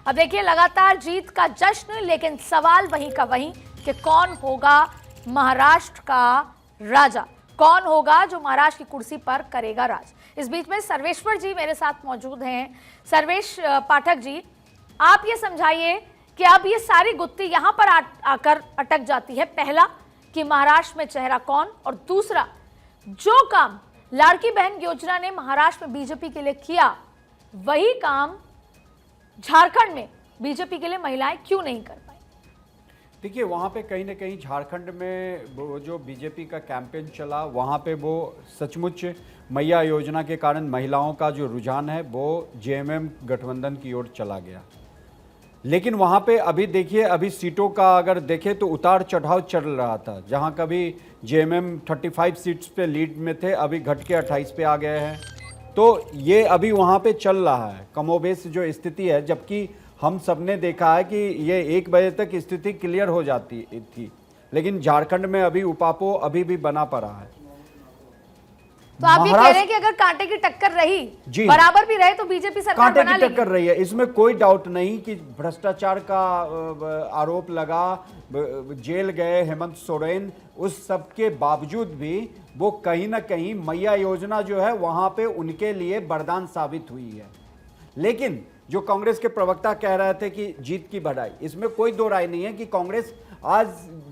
अब देखिए लगातार जीत का जश्न, लेकिन सवाल वहीं का वहीं कि कौन होगा महाराष्ट्र का राजा, कौन होगा जो महाराष्ट्र की कुर्सी पर करेगा राज। इस बीच में सर्वेश्वर जी मेरे साथ मौजूद हैं। सर्वेश पाठक जी, आप ये समझाइए कि अब ये सारी गुत्थी यहां पर आकर अटक जाती है। पहला कि महाराष्ट्र में चेहरा कौन, और दूसरा जो काम लाड़की बहन योजना ने महाराष्ट्र में बीजेपी के लिए किया, वही काम झारखंड में बीजेपी के लिए महिलाएं क्यों नहीं कर पाई? देखिए, वहाँ पे कहीं ना कहीं झारखंड में वो जो बीजेपी का कैंपेन चला, वहाँ पे वो सचमुच मैया योजना के कारण महिलाओं का जो रुझान है वो जेएमएम गठबंधन की ओर चला गया। लेकिन वहाँ पे अभी देखिए, अभी सीटों का अगर देखें तो उतार चढ़ाव चल रहा था। जहाँ कभी जेएमएम 35 सीट्स पे लीड में थे, अभी घट के 28 पे आ गए हैं। तो ये अभी वहाँ पे चल रहा है कमोबेश जो स्थिति है, जबकि हम सब ने देखा है कि ये 1 बजे तक स्थिति क्लियर हो जाती थी, लेकिन झारखंड में अभी उपापो अभी भी बना पड़ा है। तो आप ये कह रहे हैं कि अगर कांटे की टक्कर रही, बराबर भी रहे, तो बीजेपी सरकार बना लेगी? कांटे की टक्कर रही है, इसमें कोई डाउट नहीं कि भ्रष्टाचार का आरोप लगा, जेल गए हेमंत सोरेन, उस सब के बावजूद भी वो कहीं ना कहीं मैया योजना जो है वहां पे उनके लिए वरदान साबित हुई है। लेकिन जो कांग्रेस के प्रवक्ता कह रहे थे कि जीत की बधाई, इसमें कोई दो राय नहीं है कि कांग्रेस आज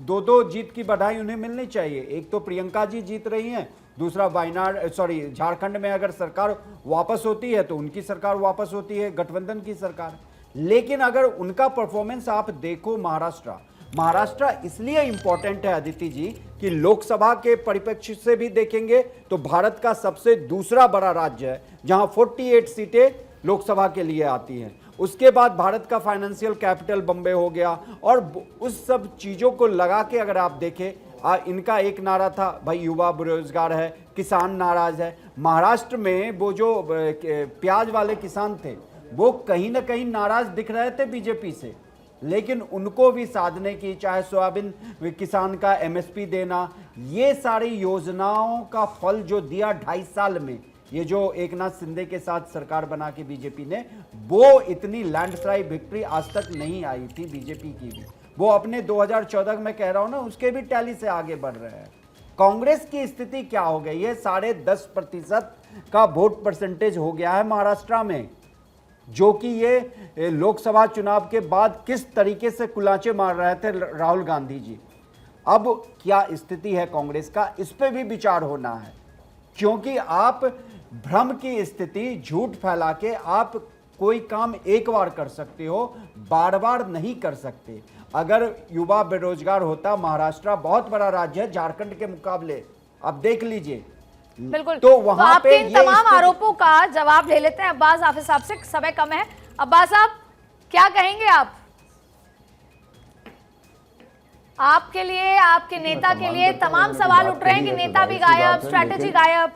दो जीत की बधाई उन्हें मिलनी चाहिए। एक तो प्रियंका जी जीत रही हैं, दूसरा झारखंड में अगर सरकार वापस होती है तो उनकी सरकार वापस होती है, गठबंधन की सरकार। लेकिन अगर उनका परफॉर्मेंस आप देखो, महाराष्ट्र इसलिए इंपॉर्टेंट है अदिति जी कि लोकसभा के परिप्रेक्ष्य से भी देखेंगे तो भारत का सबसे दूसरा बड़ा राज्य है, जहां 48 सीटें लोकसभा के लिए आती हैं। उसके बाद भारत का फाइनेंशियल कैपिटल बम्बे हो गया, और उस सब चीजों को लगा के अगर आप देखें, इनका एक नारा था भाई युवा बेरोजगार है, किसान नाराज है। महाराष्ट्र में वो जो प्याज वाले किसान थे वो कहीं ना कहीं नाराज दिख रहे थे बीजेपी से, लेकिन उनको भी साधने की, चाहे सोयाबीन किसान का एमएसपी देना, ये सारी योजनाओं का फल जो दिया 2.5 साल में, ये जो एकनाथ शिंदे के साथ सरकार बना के बीजेपी ने, वो इतनी लैंडस्लाइड विक्ट्री आज तक नहीं आई थी बीजेपी की भी। वो अपने 2014 में कह रहा हूं ना, उसके भी टैली से आगे बढ़ रहे हैं। कांग्रेस की स्थिति क्या हो गई है? 10.5% का वोट परसेंटेज हो गया है महाराष्ट्र में, जो कि ये लोकसभा चुनाव के बाद किस तरीके से कुलाचे मार रहे थे राहुल गांधी जी। अब क्या स्थिति है कांग्रेस का, इस पे भी विचार होना है, क्योंकि आप भ्रम की स्थिति, झूठ फैला के आप कोई काम एक बार कर सकते हो, बार बार नहीं कर सकते। अगर युवा बेरोजगार होता, महाराष्ट्र बहुत बड़ा राज्य है झारखंड के मुकाबले, आप देख लीजिए। बिल्कुल। तो वहां तो आपके पे इन तमाम आरोपों का जवाब ले लेते हैं अब्बास हाफिज साहब से, समय कम है। अब्बास साहब, क्या कहेंगे आप? आपके लिए, आपके नेता के लिए तमाम सवाल उठ रहे हैं कि नेता भी गायब, स्ट्रैटेजी गायब।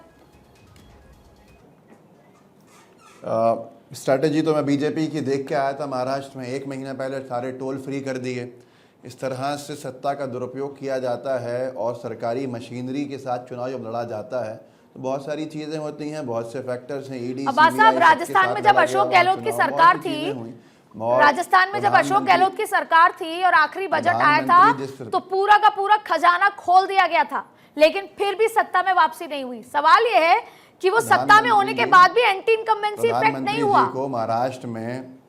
स्ट्रैटेजी तो मैं बीजेपी की देख के आया था महाराष्ट्र में। 1 महीना पहले सारे टोल फ्री कर दिए। इस तरह से सत्ता का दुरुपयोग किया जाता है और सरकारी मशीनरी के साथ चुनाव जब लड़ा जाता है तो बहुत सारी चीजें होती हैं, बहुत से फैक्टर्स हैं। ईडी, अब्बास साहब, राजस्थान में जब अशोक गहलोत की सरकार थी, राजस्थान में जब अशोक गहलोत की सरकार थी और आखिरी बजट आया था तो पूरा का पूरा खजाना खोल दिया गया था, लेकिन फिर भी सत्ता में वापसी नहीं हुई। सवाल यह है कि वो सत्ता में होने के बाद भी एंटी इनकम्बेंसी इफेक्ट नहीं हुआ। को महाराष्ट्र में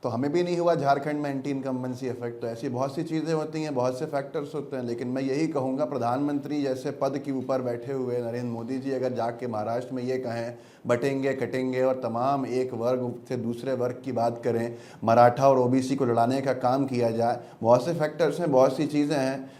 तो हमें भी नहीं हुआ, झारखंड में एंटी इनकम्बेंसी इफेक्ट। तो ऐसी बहुत सी चीज़ें होती हैं, बहुत से फैक्टर्स होते हैं। लेकिन मैं यही कहूँगा, प्रधानमंत्री जैसे पद के ऊपर बैठे हुए नरेंद्र मोदी जी अगर जाके महाराष्ट्र में ये कहें बटेंगे कटेंगे और तमाम एक वर्ग से दूसरे वर्ग की बात करें, मराठा और ओबीसी को लड़ाने का काम किया जाए, बहुत से फैक्टर्स हैं, बहुत सी चीज़ें हैं।